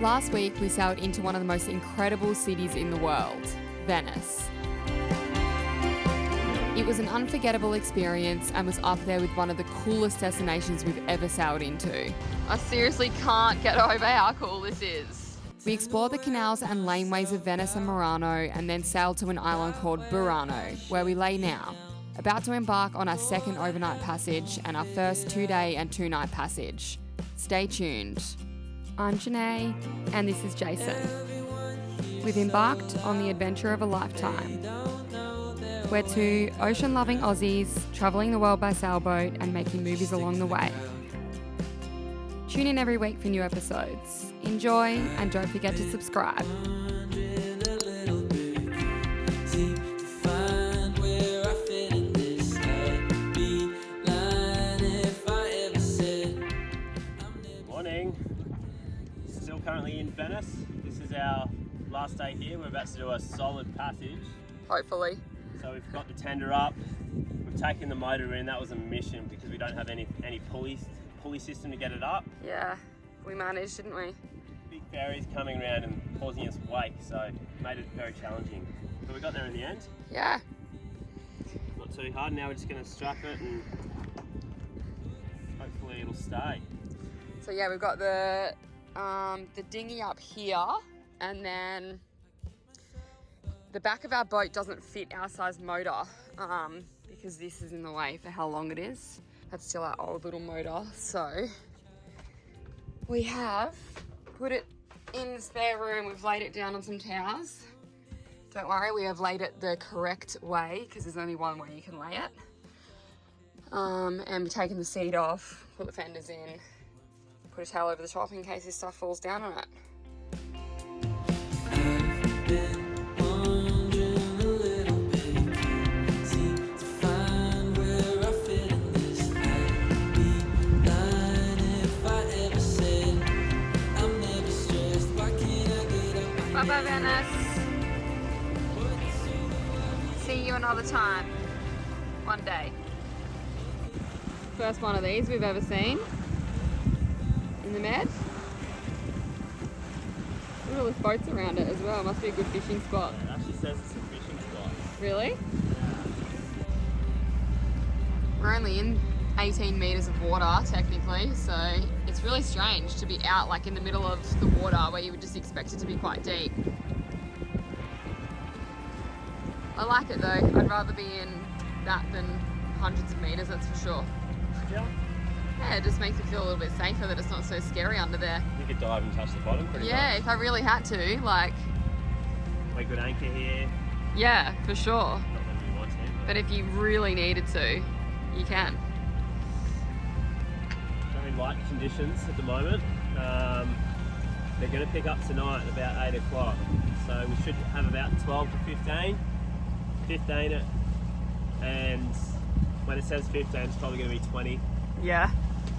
Last week, we sailed into one of the most incredible cities in the world, Venice. It was an unforgettable experience and was up there with one of the coolest destinations we've ever sailed into. I seriously can't get over how cool this is. We explored the canals and laneways of Venice and Murano and then sailed to an island called Burano, where we lay now, about to embark on our second overnight passage and our first 2-day and 2-night passage. Stay tuned. I'm Janae, and this is Jason. We've embarked on the adventure of a lifetime. We're two ocean-loving Aussies travelling the world by sailboat and making movies along the way. Tune in every week for new episodes. Enjoy, and don't forget to subscribe. Morning. Still currently in Venice. This is our last day here. We're about to do a solid passage. Hopefully. So we've got the tender up. We've taken the motor in. That was a mission because we don't have any pulley system to get it up. Yeah, we managed, didn't we? Big ferries coming around and causing us wake, so it made it very challenging. But we got there in the end. Yeah. Not too hard. Now we're just going to strap it and hopefully it'll stay. So yeah, we've got the dinghy up here, and then the back of our boat doesn't fit our size motor because this is in the way for how long it is. That's still our old little motor. So we have put it in the spare room. We've laid it down on some towels. Don't worry, we have laid it the correct way because there's only one way you can lay it. And we've taken the seat off, put the fenders in, put a towel over the top in case this stuff falls down on it. Bye-bye, Venice. See you another time. One day. First one of these we've ever seen in the Med. Look at all those boats around it as well. Must be a good fishing spot. It actually says it's a fishing spot. Really? Yeah. We're only in 18 metres of water, technically, so it's really strange to be out like in the middle of the water where you would just expect it to be quite deep. I like it though. I'd rather be in that than hundreds of metres, that's for sure. Yeah. Yeah, it just makes me feel a little bit safer that it's not so scary under there. You could dive and touch the bottom pretty much. Yeah, if I really had to, like... We could anchor here. Yeah, for sure. Not that we want to, But if you really needed to, you can. very light conditions at the moment. They're going to pick up tonight at about 8 o'clock. So we should have about 12 to 15. 15 and when it says 15 it's probably going to be 20 Yeah.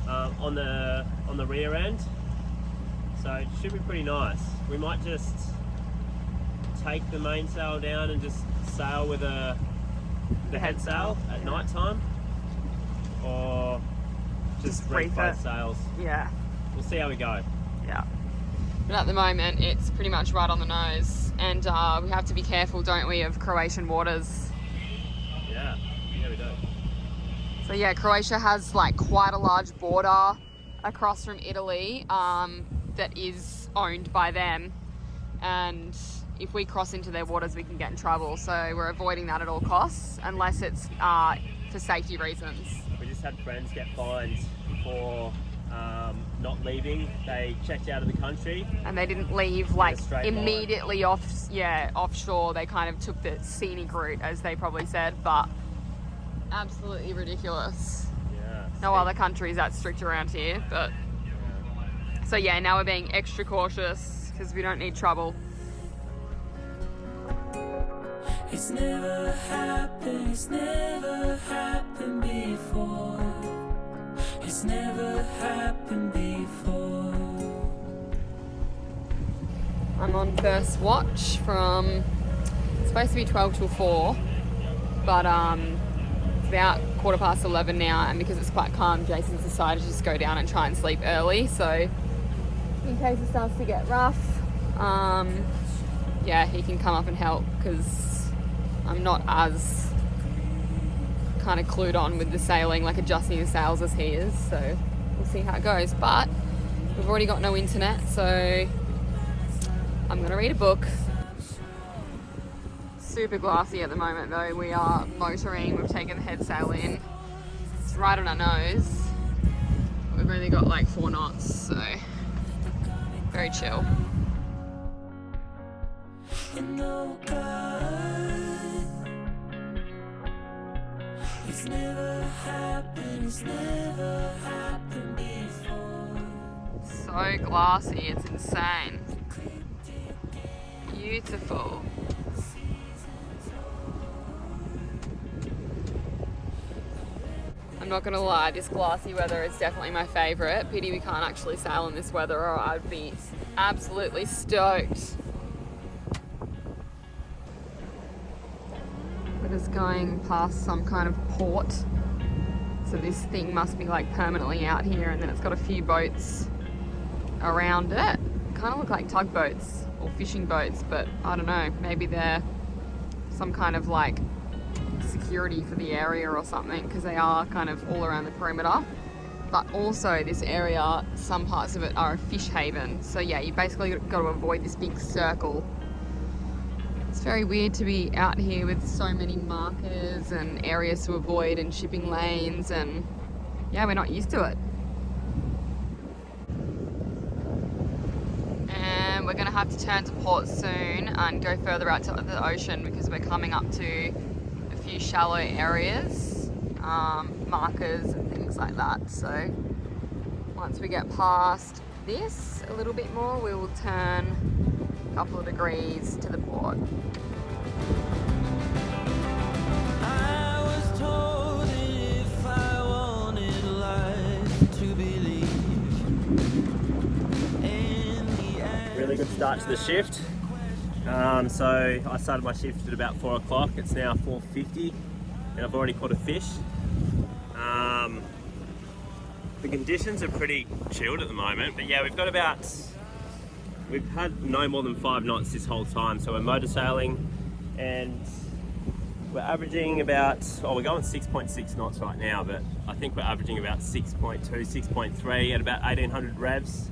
on the rear end, so it should be pretty nice. We might just take the mainsail down and just sail with the head sail at night time, or just reef both sails. Yeah. We'll see how we go. Yeah. But at the moment, it's pretty much right on the nose, and we have to be careful, don't we, of Croatian waters. Yeah we do. So yeah, Croatia has like quite a large border across from Italy that is owned by them, and if we cross into their waters, we can get in trouble. So we're avoiding that at all costs, unless it's for safety reasons. We just had friends get fined for not leaving. They checked out of the country and they didn't leave like immediately line. offshore. They kind of took the scenic route, as they probably said, but absolutely ridiculous. Yeah. No other countries that strict around here, but so yeah, now we're being extra cautious because we don't need trouble. It's never happened before. It's never happened before. I'm on first watch from, it's supposed to be 12 till 4, but it's about 11:15 now, and because it's quite calm, Jason's decided to just go down and try and sleep early, so in case it starts to get rough. Yeah, he can come up and help because I'm not as kind of clued on with the sailing, like adjusting the sails as he is, so we'll see how it goes. But we've already got no internet, so I'm gonna read a book. Super glassy at the moment though. We are motoring, we've taken the head sail in. It's right on our nose. We've only got like 4 knots, so very chill. You know, God, it's never happened before. So glassy, it's insane. Beautiful. I'm not gonna lie, this glassy weather is definitely my favourite. Pity we can't actually sail in this weather or I'd be absolutely stoked. We're just going past some kind of port. So this thing must be like permanently out here, and then it's got a few boats around it. Kind of look like tugboats or fishing boats, but I don't know, maybe they're some kind of like security for the area or something, because they are kind of all around the perimeter. But also this area, some parts of it are a fish haven. So yeah, you basically got to avoid this big circle. It's very weird to be out here with so many markers and areas to avoid and shipping lanes, and yeah, we're not used to it. And we're gonna have to turn to port soon and go further out to the ocean because we're coming up to a few shallow areas, markers and things like that. So once we get past this a little bit more, we will turn a couple of degrees to the port. I was told that if I wanted life to believe in the end. Really good start to the shift. So I started my shift at about 4 o'clock. It's now 4:50 and I've already caught a fish. The conditions are pretty chilled at the moment, but yeah, we've had no more than 5 knots this whole time. So we're motor sailing and we're averaging about, we're going 6.6 knots right now, but I think we're averaging about 6.2, 6.3 at about 1800 revs,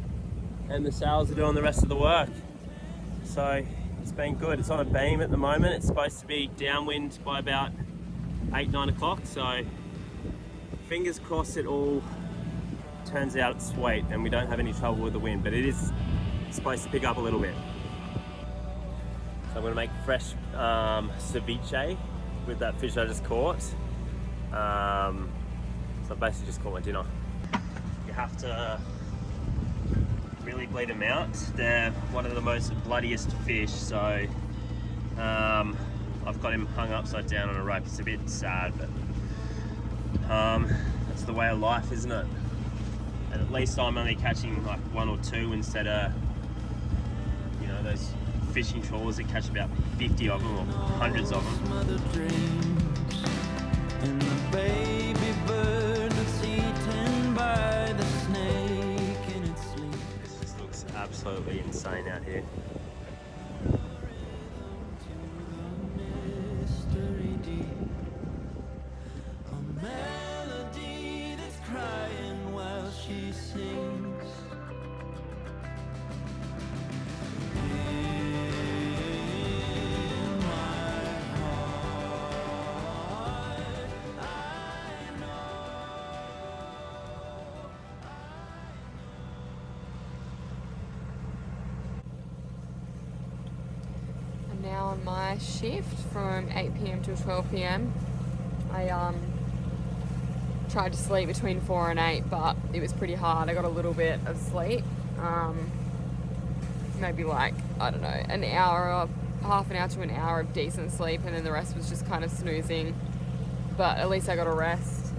and the sails are doing the rest of the work. So it's been good. It's on a beam at the moment. It's supposed to be downwind by about 8, 9 o'clock. So fingers crossed it all turns out sweet and we don't have any trouble with the wind, but it is supposed to pick up a little bit. So I'm going to make fresh ceviche with that fish I just caught. So I basically just caught my dinner. You have to really bleed them out. They're one of the most bloodiest fish, so I've got him hung upside down on a rope. It's a bit sad, but that's the way of life, isn't it? And at least I'm only catching like 1 or 2 instead of, you know, those fishing trawlers that catch about 50 of them or hundreds of them. And the baby bird that's eaten by the snake in its sleep. This just looks absolutely insane out here. Mystery deep, a melody that's crying while she sings. Now on my shift from 8 p.m. till 12 p.m. I tried to sleep between 4 and 8, but it was pretty hard. I got a little bit of sleep, maybe like, I don't know, an hour or half an hour to an hour of decent sleep, and then the rest was just kind of snoozing, but at least I got a rest.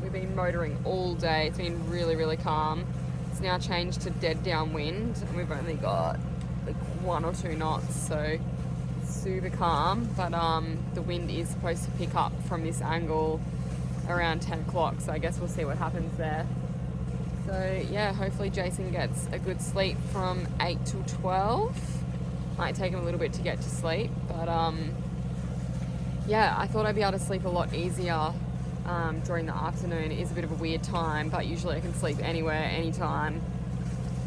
We've been motoring all day. It's been really, really calm. It's now changed to dead downwind, and we've only got like 1 or 2 knots, so super calm, but the wind is supposed to pick up from this angle around 10 o'clock, so I guess we'll see what happens there. So So yeah, hopefully Jason gets a good sleep from 8 till 12. Might take him a little bit to get to sleep, but yeah, I thought I'd be able to sleep a lot easier during the afternoon. It is a bit of a weird time, but usually I can sleep anywhere, anytime.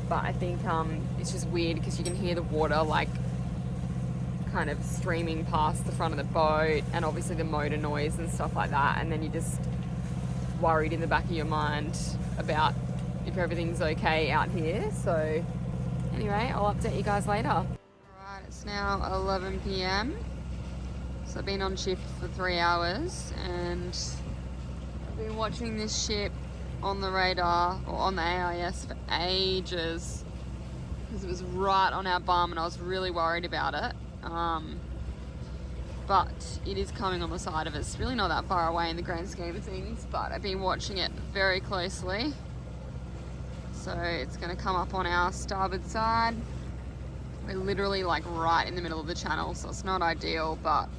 But I think it's just weird because you can hear the water like kind of streaming past the front of the boat, and obviously the motor noise and stuff like that, and then you're just worried in the back of your mind about if everything's okay out here. So anyway, I'll update you guys later. Alright, it's now 11 p.m. So I've been on shift for 3 hours, and I've been watching this ship on the radar or on the AIS for ages because it was right on our bum and I was really worried about it. But it is coming on the side of us. It's really not that far away in the grand scheme of things, but I've been watching it very closely. So it's going to come up on our starboard side. We're literally like right in the middle of the channel, so it's not ideal, but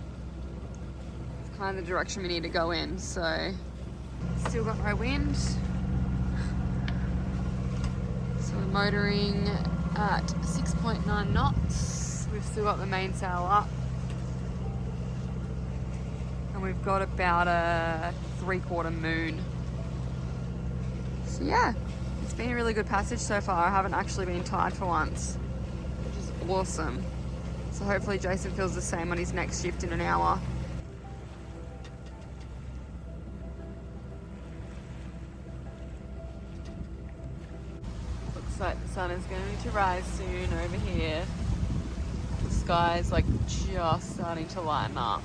it's kind of the direction we need to go in. So still got no wind. So we're motoring at 6.9 knots. We've still got the mainsail up. And we've got about a 3/4 moon. So yeah, it's been a really good passage so far. I haven't actually been tired for once, which is awesome. So hopefully Jason feels the same on his next shift in an hour. Looks like the sun is going to rise soon over here. The sky is like just starting to lighten up.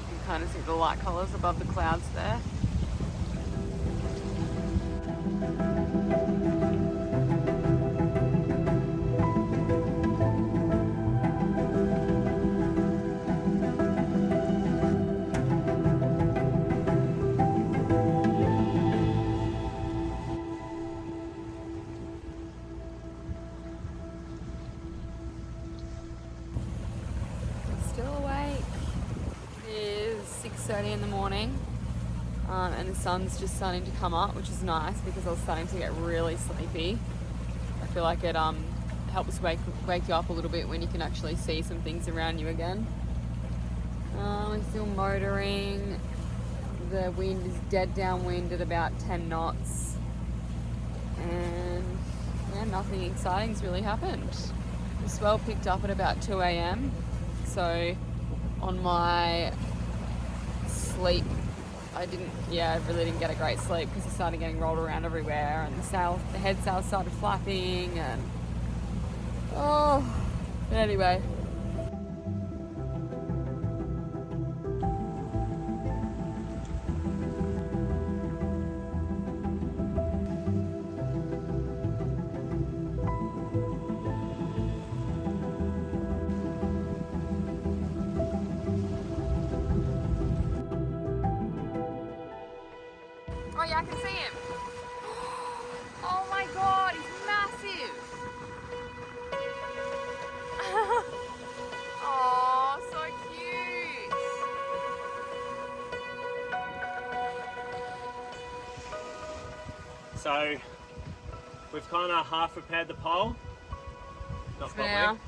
You can kind of see the light colours above the clouds there. Still awake. It is 6:30 in the morning, and the sun's just starting to come up, which is nice because I was starting to get really sleepy. I feel like it helps wake you up a little bit when you can actually see some things around you again. We're still motoring. The wind is dead downwind at about 10 knots, and yeah, nothing exciting's really happened. The swell picked up at about 2 a.m. So on my sleep, I really didn't get a great sleep because it started getting rolled around everywhere, and the head sail started flapping, and but anyway. Oh yeah, I can see him. Oh my god, he's massive. Oh, so cute. So we've kind of half repaired the pole. Not properly.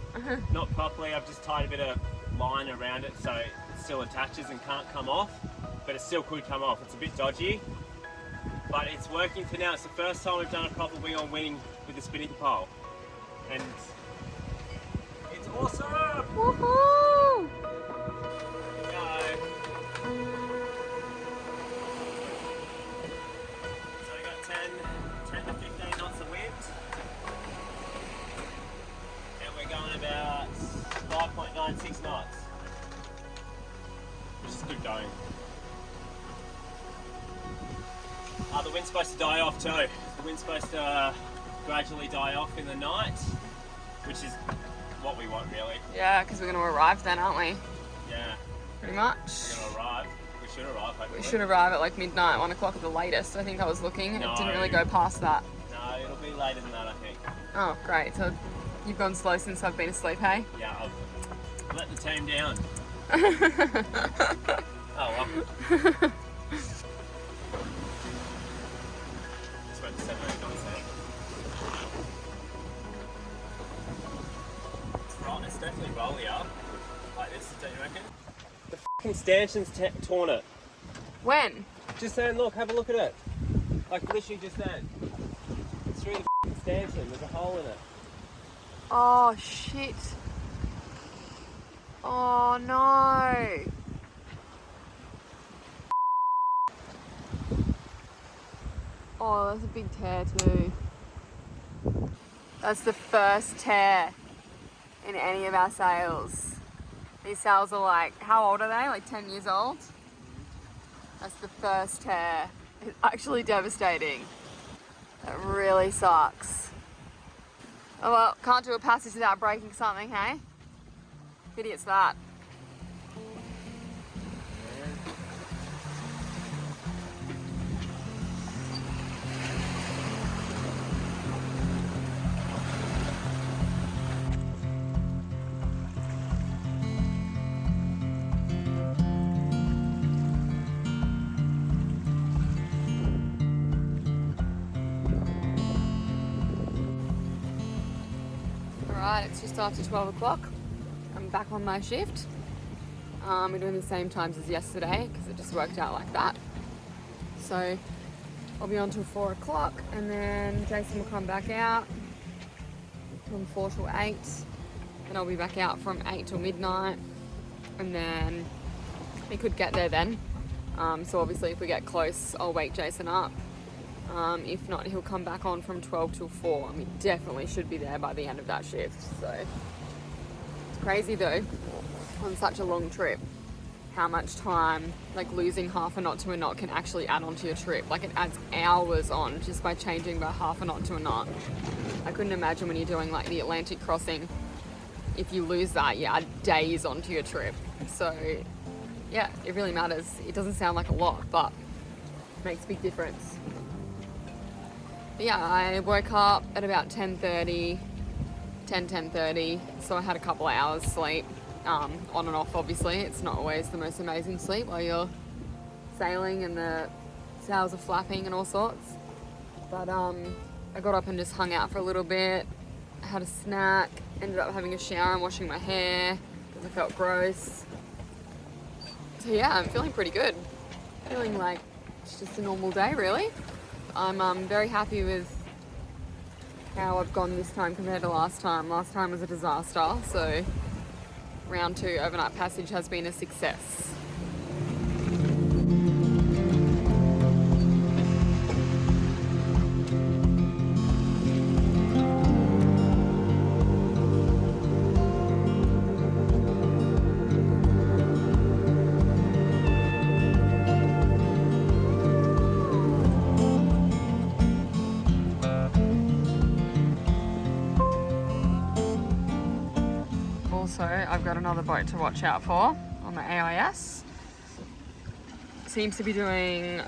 Not properly. I've just tied a bit of line around it so it still attaches and can't come off, but it still could come off. It's a bit dodgy, but it's working for now. It's the first time we've done a proper wing on wing with the spinning pole, and it's awesome. Woohoo! Here we go. So we got 10 to 15 knots of wind, and we're going about 5.96 knots, which is good going. The wind's supposed to die off too. The wind's supposed to gradually die off in the night, which is what we want really. Yeah, because we're going to arrive then, aren't we? Yeah. Pretty much. We're going to arrive. We should arrive, hopefully. We should arrive at like midnight, 1 o'clock at the latest. I think I was looking, and No. it didn't really go past that. No, it'll be later than that, I think. Oh, great. So you've gone slow since I've been asleep, hey? Yeah, I've let the team down. Oh well. Just went to 7 8 knots. definitely rollier. Like this, don't you reckon? The fucking stanchion's torn it. When? Just then, look, have a look at it. Like literally just then. It's through the fucking stanchion, there's a hole in it. Oh shit. Oh no. Oh, that's a big tear too. That's the first tear in any of our sails. These sails are like, how old are they? Like 10 years old? That's the first tear. It's actually devastating. It really sucks. Oh well, can't do a passage without breaking something, hey? Idiot's that. Alright, it's just after 12 o'clock. I'm back on my shift. We're doing the same times as yesterday because it just worked out like that. So I'll be on till 4 o'clock and then Jason will come back out from 4 till 8. Then I'll be back out from 8 till midnight and then we could get there then. So obviously if we get close, I'll wake Jason up. If not, he'll come back on from 12 till 4 and we definitely should be there by the end of that shift. So it's crazy though, on such a long trip, how much time, like losing half a knot to a knot can actually add on to your trip. Like it adds hours on just by changing by half a knot to a knot. I couldn't imagine when you're doing like the Atlantic crossing, if you lose that, you add days onto your trip. So yeah, it really matters. It doesn't sound like a lot, but it makes a big difference. But yeah, I woke up at about 10:30, so I had a couple of hours sleep, on and off obviously. It's not always the most amazing sleep while you're sailing and the sails are flapping and all sorts. But I got up and just hung out for a little bit, had a snack, ended up having a shower and washing my hair because I felt gross. So yeah, I'm feeling pretty good. Feeling like it's just a normal day really. I'm very happy with how I've gone this time compared to last time. Last time was a disaster, so round 2 overnight passage has been a success. Also, I've got another boat to watch out for on the AIS. Seems to be doing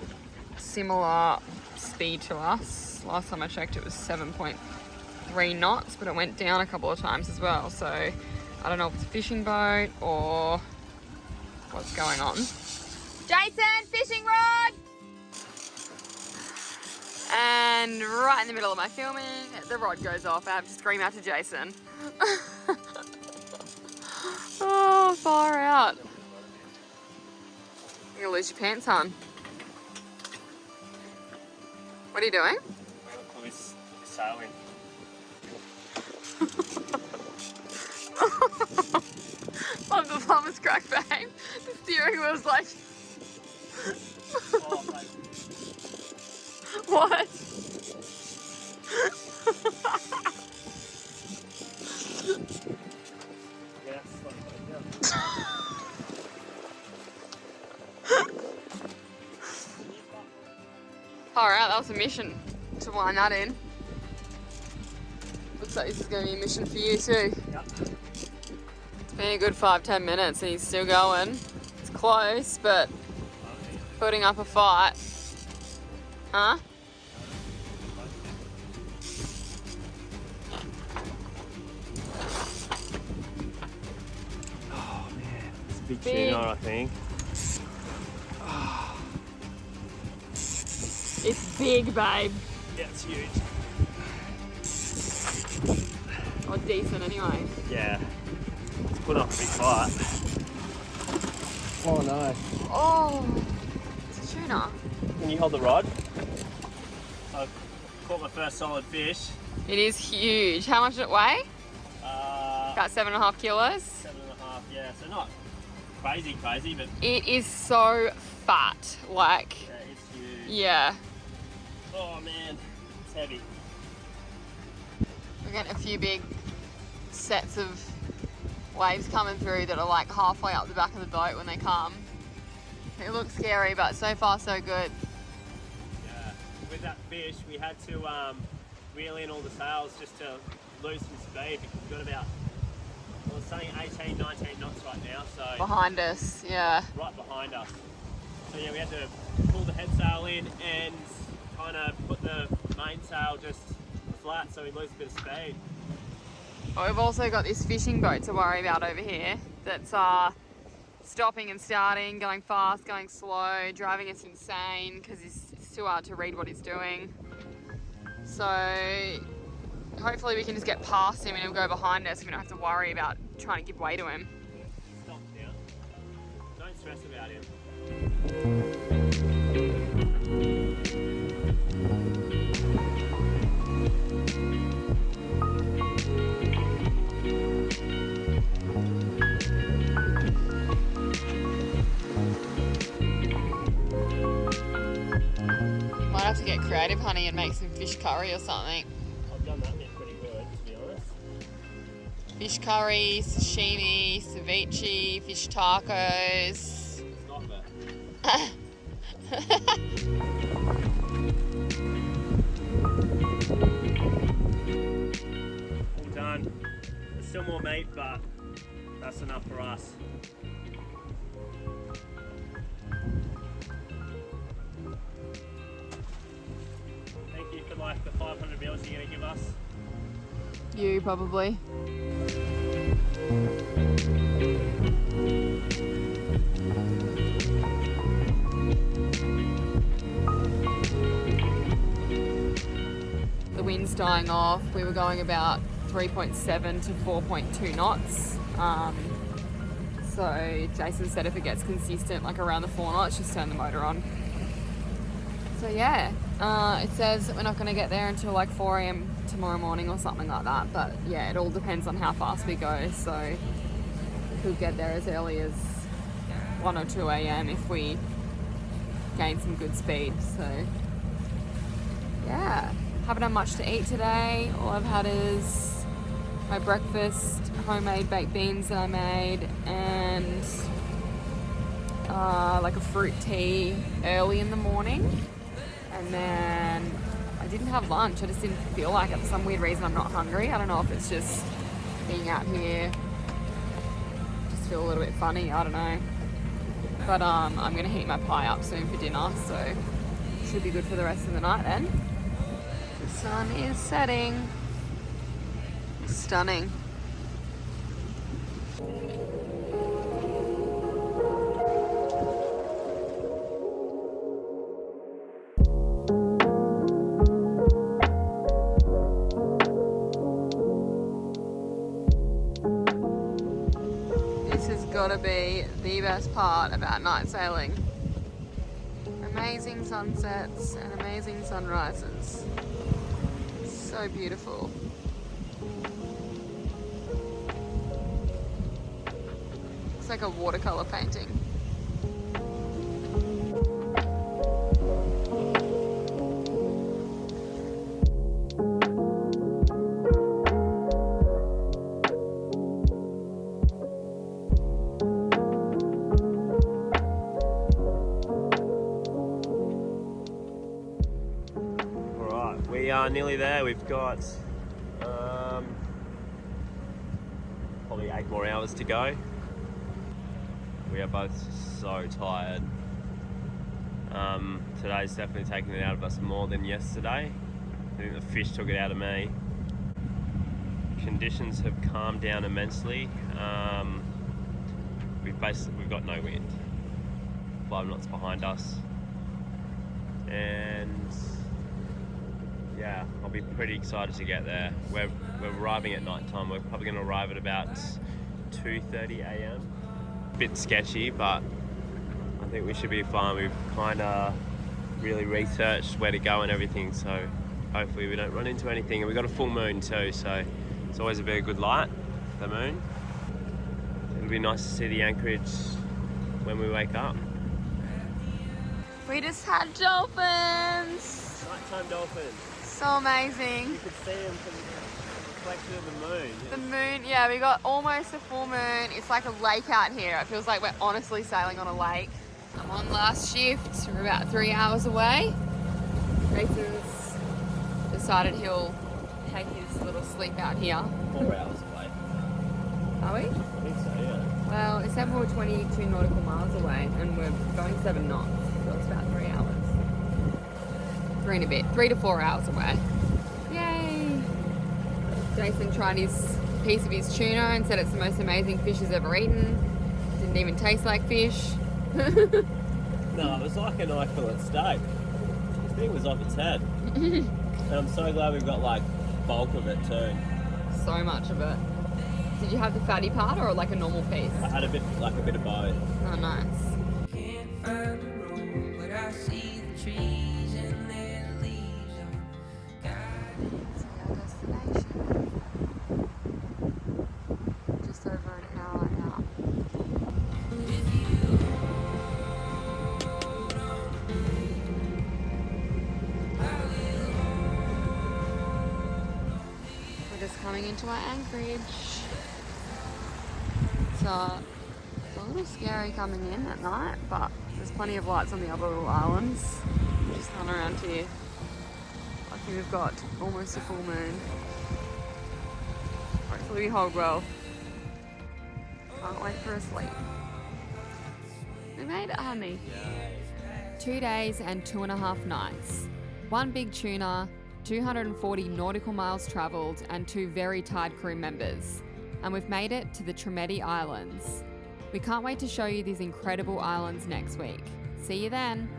similar speed to us. Last time I checked it was 7.3 knots, but it went down a couple of times as well. So I don't know if it's a fishing boat or what's going on. Jason, fishing rod! And right in the middle of my filming, the rod goes off. I have to scream out to Jason. Oh, far out. You're gonna lose your pants, hon. What are you doing? We're sailing. Love the plumber's crack, babe. The steering wheel's like... Oh, mate. What? Yeah, Alright, that was a mission to wind that in. Looks like this is going to be a mission for you too. Yep. It's been a good 5-10 minutes and he's still going. It's close, but putting up a fight. Huh? Oh man, it's a big Big. tuna, I think. It's big, babe. Yeah, it's huge. Or decent anyway. Yeah. put up a big fight. Oh no. Oh, it's a tuna. Can you hold the rod? I've caught my first solid fish. It is huge. How much did it weigh? About 7.5 kilos. 7.5, yeah. So not crazy, but It is so fat. Like, yeah, it's huge. yeah. Oh man, it's heavy. We're getting a few big sets of waves coming through that are like halfway up the back of the boat when they come. It looks scary, but so far so good. Yeah, with that fish, we had to reel in all the sails just to lose some speed because we've got about, well, it's saying 18, 19 knots right now, so Behind us, yeah. right behind us. So yeah, we had to pull the head sail in and kind of put the main sail just flat so we lose a bit of speed. We've also got this fishing boat to worry about over here that's stopping and starting, going fast, going slow, driving us insane because it's too hard to read what he's doing. So hopefully we can just get past him and he'll go behind us and we don't have to worry about trying to give way to him. Stop now. Don't stress about him. Might have to get creative, honey, and make some fish curry or something. I've done that bit pretty good, to be honest. Fish curry, sashimi, ceviche, fish tacos. Stop it. All done. There's still more meat, but that's enough for us. Thank you for like the 500 meals you're gonna give us. You probably. The wind's dying off. We were going about 3.7 to 4.2 knots. So Jason said if it gets consistent, like around the 4 knots, just turn the motor on. So yeah, it says that we're not going to get there until like 4 a.m. tomorrow morning or something like that. But yeah, it all depends on how fast we go. So we could get there as early as 1 or 2 a.m. if we gain some good speed. So yeah, haven't had much to eat today. All I've had is my breakfast, homemade baked beans that I made, and like a fruit tea early in the morning. And then I didn't have lunch. I just didn't feel like it. For some weird reason, I'm not hungry. I don't know if it's just being out here. Just feel a little bit funny. I don't know. But I'm going to heat my pie up soon for dinner. So should be good for the rest of the night then. The sun is setting. Stunning. This has got to be the best part about night sailing. Amazing sunsets and amazing sunrises. So beautiful. It's like a watercolor painting. Alright, we are nearly there. We've got probably 8 more hours to go. We are both so tired. Today's definitely taken it out of us more than yesterday. I think the fish took it out of me. Conditions have calmed down immensely. We've got no wind. 5 knots behind us. And yeah, I'll be pretty excited to get there. We're arriving at night time. We're probably going to arrive at about 2:30 a.m. Bit sketchy, but I think we should be fine. We've kind of really researched where to go and everything, so hopefully we don't run into anything. And we've got a full moon too, so it's always a very good light, the moon. It'll be nice to see the anchorage when we wake up. We just had dolphins. Nighttime dolphins. So amazing. You could see them from the reflection of the moon. The moon, yeah, we got almost a full moon. It's like a lake out here. It feels like we're honestly sailing on a lake. I'm on last shift. We're about 3 hours away. Jason's decided he'll take his little sleep out here. 4 hours away. Are we? I think so, yeah. Well, it said we're 22 nautical miles away and we're going 7 knots. So it's about 3 hours. 3 and a bit. 3 to 4 hours away. Yay! Jason tried his piece of his tuna and said it's the most amazing fish he's ever eaten. Didn't even taste like fish. No, it was like a nice fillet steak. This thing was off its head. And I'm so glad we've got like bulk of it too. So much of it. Did you have the fatty part or like a normal piece? I had a bit of both. Oh, nice. Can't find the road, but I see the trees and their leaves are guiding. Our destination. Just over an hour out. We're just coming into our anchorage. So it's a little scary coming in at night, but there's plenty of lights on the other little islands. Just run around here. Lucky we've got almost a full moon. Hopefully we hold well. Can't wait for a sleep. We made it, honey. 2 days and 2.5 nights. 1 big tuna, 240 nautical miles travelled, and 2 very tired crew members. And we've made it to the Tremeti Islands. We can't wait to show you these incredible islands next week. See you then.